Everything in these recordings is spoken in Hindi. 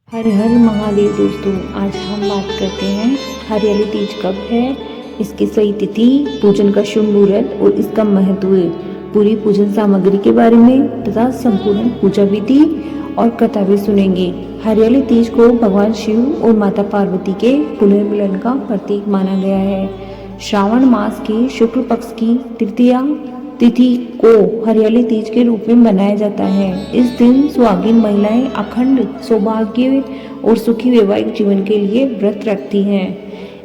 हर हर महादेव दोस्तों, आज हम बात करते हैं हरियाली तीज कब है, इसकी सही तिथि, पूजन का शुभ मुहूर्त और इसका महत्व, पूरी पूजन सामग्री के बारे में तथा संपूर्ण पूजा विधि और कथा भी सुनेंगे। हरियाली तीज को भगवान शिव और माता पार्वती के पुनर्मिलन का प्रतीक माना गया है। श्रावण मास के शुक्ल पक्ष की तृतीया तिथि को हरियाली तीज के रूप में मनाया जाता है। इस दिन सुहागिन महिलाएं अखंड सौभाग्य और सुखी वैवाहिक जीवन के लिए व्रत रखती हैं।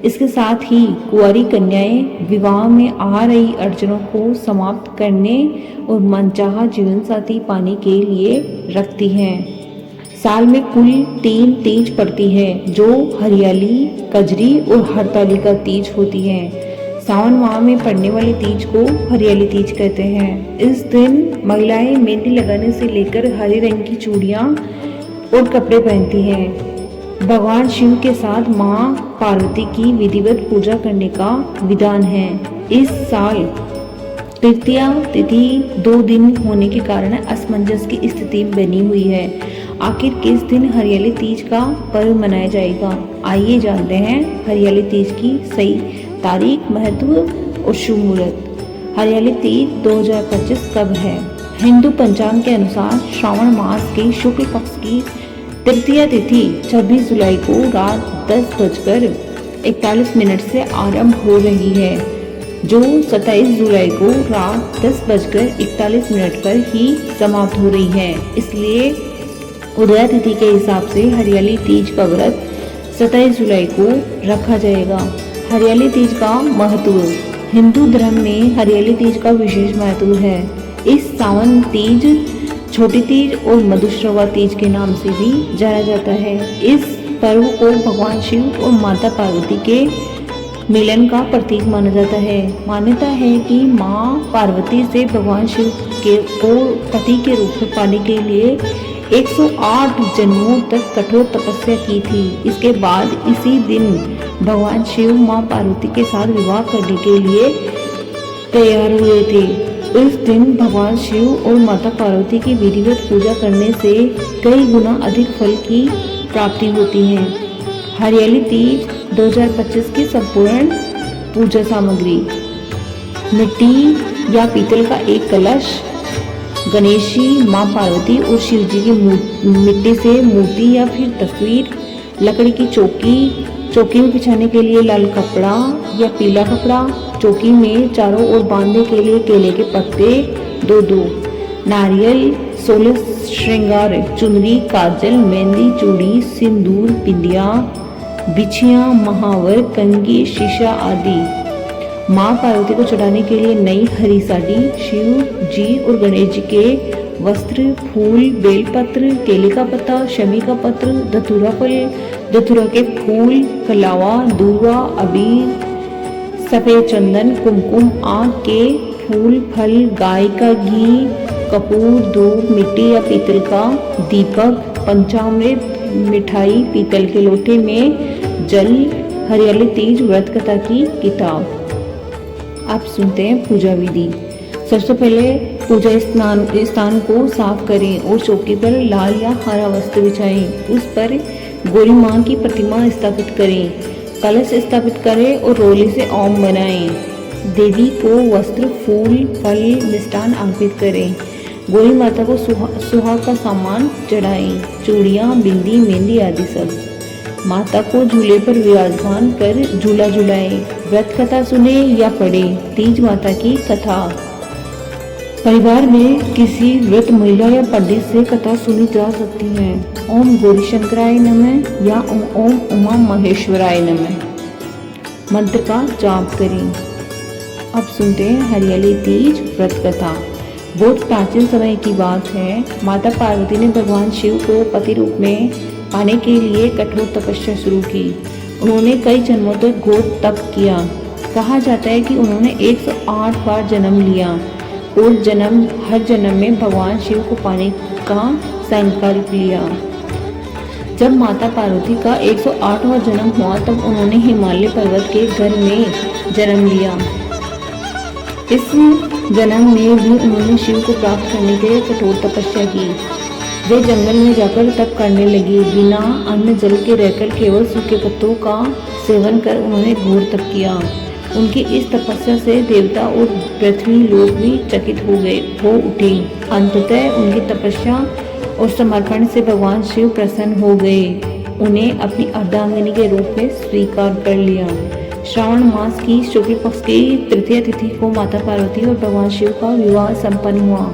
इसके साथ ही कुंवारी कन्याएं विवाह में आ रही अड़चनों को समाप्त करने और मनचाहा जीवन साथी पाने के लिए रखती हैं। साल में कुल 3 तीज पड़ती है, जो हरियाली, कजरी और हरतालिका तीज होती है। सावन माह में पड़ने वाली तीज को हरियाली तीज कहते हैं। इस दिन महिलाएं मेहंदी लगाने से लेकर हरे रंग की चूड़ियां और कपड़े पहनती हैं। भगवान शिव के साथ मां पार्वती की विधिवत पूजा करने का विधान है। इस साल तृतीया तिथि 2 दिन होने के कारण असमंजस की स्थिति बनी हुई है। आखिर किस दिन हरियाली तीज का पर्व मनाया जाएगा? आइए जानते हैं हरियाली तीज की सही तारीख, महत्व और शुभ मुहूर्त। हरियाली तीज 2025 कब है? हिंदू पंचांग के अनुसार श्रावण मास के शुक्ल पक्ष की तृतीया तिथि 26 जुलाई को रात 10:41 से आरंभ हो रही है, जो 27 जुलाई को रात 10:41 पर ही समाप्त हो रही है। इसलिए उदया तिथि के हिसाब से हरियाली तीज का व्रत 27 जुलाई को रखा जाएगा। हरियाली तीज का महत्व। हिंदू धर्म में हरियाली तीज का विशेष महत्व है। इस सावन तीज, छोटी तीज और मधुश्रवा तीज के नाम से भी जाना जाता है। इस पर्व को भगवान शिव और माता पार्वती के मिलन का प्रतीक माना जाता है। मान्यता है कि मां पार्वती से भगवान शिव को पति के रूप में पाने के लिए 108 जन्मों तक कठोर तपस्या की थी। इसके बाद इसी दिन भगवान शिव मां पार्वती के साथ विवाह करने के लिए तैयार हुए थे। इस दिन भगवान शिव और माता पार्वती की विधिवत पूजा करने से कई गुना अधिक फल की प्राप्ति होती है। हरियाली तीज 2025 की संपूर्ण पूजा सामग्री: मिट्टी या पीतल का एक कलश, गणेश जी, मां पार्वती और शिव जी की मिट्टी से मूर्ति या फिर तस्वीर, लकड़ी की चौकी में बिछाने के लिए लाल कपड़ा या पीला कपड़ा, चौकी में चारों ओर बांधने के लिए केले के पत्ते 2-2, नारियल, 16 श्रृंगार, चुनरी, काजल, मेहंदी, चूड़ी, सिंदूर, बिंदिया, बिछिया, महावर, कंघी, शीशा आदि। मां पार्वती को चढ़ाने के लिए नई हरी साड़ी, शिव जी और गणेश जी के वस्त्र, फूल, बेलपत्र, केले का पत्ता, शमी का पत्र, धतूरा फल, धतूरा के फूल, कलावा, दूर्वा, अबीर, सफेद चंदन, कुमकुम, आग के फूल, फल, गाय का घी, कपूर, धूप, मिट्टी या पीतल का दीपक, पंचामृत, मिठाई, पीतल के लोटे में जल। हरियाली तीज व्रत कथा की किताब। आप सुनते हैं पूजा विधि। सबसे पहले पूजा स्थान को साफ करें और चौकी पर लाल या हरा वस्त्र बिछाएं। उस पर गौरी मां की प्रतिमा स्थापित करें, कलश स्थापित करें और रोली से ओम बनाएं। देवी को वस्त्र, फूल, फल, मिष्टान अर्पित करें। गौरी माता को सुहाग का सामान चढ़ाएं, चूड़ियां, बिंदी, मेहंदी आदि सब। माता को झूले पर विराजमान कर झूला झुलाएं। व्रत कथा सुने या पढ़े। तीज माता की कथा। परिवार में किसी व्रत महिला या पंडित से कथा सुनी जा सकती है। ओम गौरी शंकराय नमः या ओम उमा महेश्वराय नमः मंत्र का जाप करें। अब सुनते हैं हरियाली तीज व्रत कथा। बहुत प्राचीन समय की बात है। माता पार्वती ने भगवान शिव को पति रूप में पाने के लिए कठोर तपस्या शुरू की। उन्होंने कई जन्मों तक घोर तप किया। कहा जाता है कि उन्होंने 108 बार जन्म लिया और हर जन्म में भगवान शिव को पाने का संकल्प लिया। जब माता पार्वती का 108वां जन्म हुआ तब उन्होंने हिमालय पर्वत के घर में जन्म लिया। इस जन्म में भी उन्होंने शिव को प्राप्त करने के लिए कठोर तपस्या की। वे जंगल में जाकर तप करने लगी। बिना अन्न जल के रहकर केवल सूखे पत्तों का सेवन कर उन्होंने घोर तप किया। उनकी इस तपस्या से देवता और पृथ्वी लोग भी चकित हो उठे। अंततः उनकी तपस्या और समर्पण से भगवान शिव प्रसन्न हो गए। उन्हें अपनी अर्धांगिनी के रूप में स्वीकार कर लिया। श्रावण मास की शुक्ल पक्ष की तृतीय तिथि को माता पार्वती और भगवान शिव का विवाह संपन्न हुआ।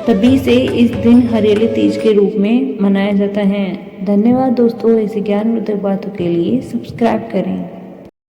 तभी से इस दिन हरियाली तीज के रूप में मनाया जाता है। धन्यवाद दोस्तों। ऐसी ज्ञानवर्धक बातों के लिए सब्सक्राइब करें।